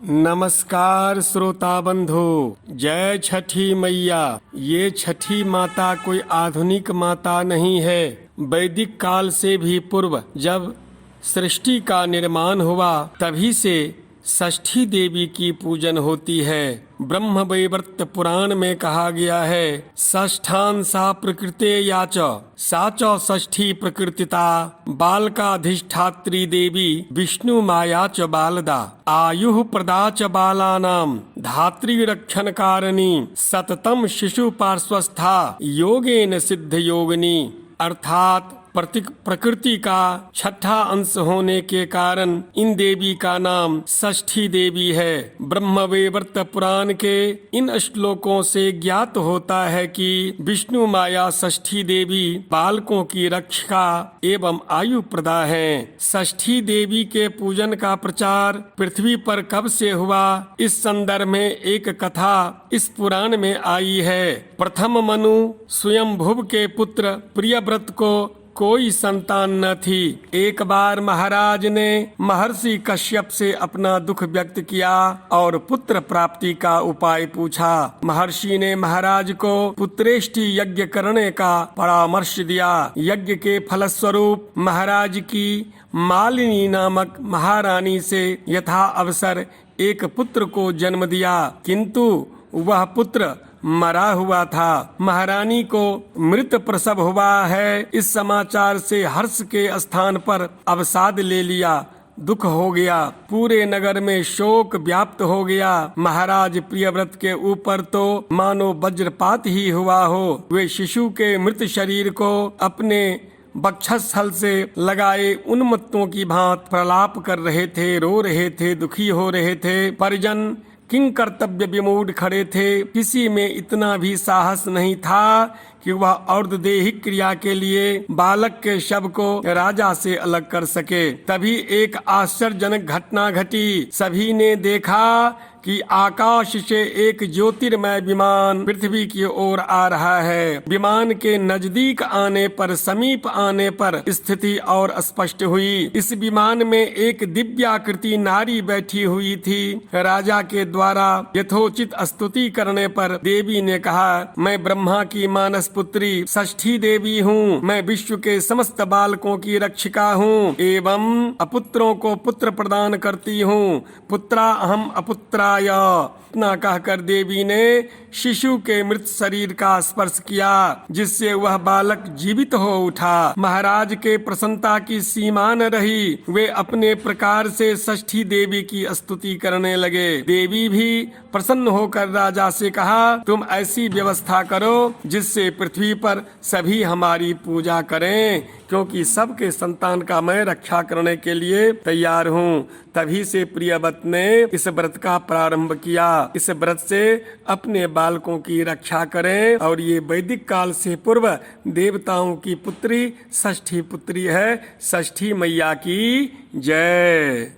नमस्कार श्रोता बंधु। जय छठी मैया। ये छठी माता कोई आधुनिक माता नहीं है। वैदिक काल से भी पूर्व जब सृष्टि का निर्माण हुआ तभी से षष्ठी देवी की पूजन होती है। ब्रह्म वैवर्त पुराण में कहा गया है, षष्ठान सा प्रकृते याच सा च षष्ठी प्रकृतिता बालकाधिष्ठात्री देवी विष्णु माया च बालदा आयुः प्रदा च बालानाम धात्री रक्षण कारिणी सततम शिशु पार्श्वस्था योगेन सिद्ध योगिनी। अर्थात प्रकृति का छठा अंश होने के कारण इन देवी का नाम षष्ठी देवी है। ब्रह्म वैवर्त पुराण के इन श्लोकों से ज्ञात होता है कि विष्णु माया षष्ठी देवी बालकों की रक्षा एवं आयु प्रदा है। षष्ठी देवी के पूजन का प्रचार पृथ्वी पर कब से हुआ, इस संदर्भ में एक कथा इस पुराण में आई है। प्रथम मनु स्वयंभुव के पुत्र प्रियव्रत को कोई संतान न थी। एक बार महाराज ने महर्षि कश्यप से अपना दुख व्यक्त किया और पुत्र प्राप्ति का उपाय पूछा। महर्षि ने महाराज को पुत्रेष्टि यज्ञ करने का परामर्श दिया। यज्ञ के फलस्वरूप महाराज की मालिनी नामक महारानी से यथा अवसर एक पुत्र को जन्म दिया, किंतु वह पुत्र मरा हुआ था। महारानी को मृत प्रसव हुआ है, इस समाचार से हर्ष के स्थान पर अवसाद ले लिया। दुख हो गया, पूरे नगर में शोक व्याप्त हो गया। महाराज प्रियव्रत के ऊपर तो मानो वज्रपात ही हुआ हो। वे शिशु के मृत शरीर को अपने वक्षस्थल से लगाए उन्मत्तों की भांति प्रलाप कर रहे थे, रो रहे थे, दुखी हो रहे थे। परिजन किंग कर्तव्य विमूढ़ खड़े थे। किसी में इतना भी साहस नहीं था कि वह और्ध्वदेहिक क्रिया के लिए बालक के शव को राजा से अलग कर सके। तभी एक आश्चर्यजनक घटना घटी। सभी ने देखा कि आकाश से एक ज्योतिर्मय विमान पृथ्वी की ओर आ रहा है। विमान के नजदीक आने पर, समीप आने पर स्थिति और स्पष्ट हुई। इस विमान में एक दिव्याकृति नारी बैठी हुई थी। राजा के द्वारा यथोचित स्तुति करने पर देवी ने कहा, मैं ब्रह्मा की मानस पुत्री षष्ठी देवी हूँ। मैं विश्व के समस्त बालकों की रक्षिका हूँ एवं अपुत्रों को पुत्र प्रदान करती हूँ। पुत्रा अहम अपुत्रा इतना कहकर देवी ने शिशु के मृत शरीर का स्पर्श किया, जिससे वह बालक जीवित हो उठा। महाराज के प्रसन्नता की सीमा न रही। वे अपने प्रकार से षष्ठी देवी की स्तुति करने लगे। देवी भी प्रसन्न होकर राजा से कहा, तुम ऐसी व्यवस्था करो जिससे पृथ्वी पर सभी हमारी पूजा करें, क्योंकि सबके संतान का मैं रक्षा करने के लिए तैयार हूँ। तभी से प्रियव्रत ने इस व्रत का प्रारंभ किया। इस व्रत से अपने बालकों की रक्षा करें। और ये वैदिक काल से पूर्व देवताओं की पुत्री षष्ठी पुत्री है। षष्ठी मैया की जय।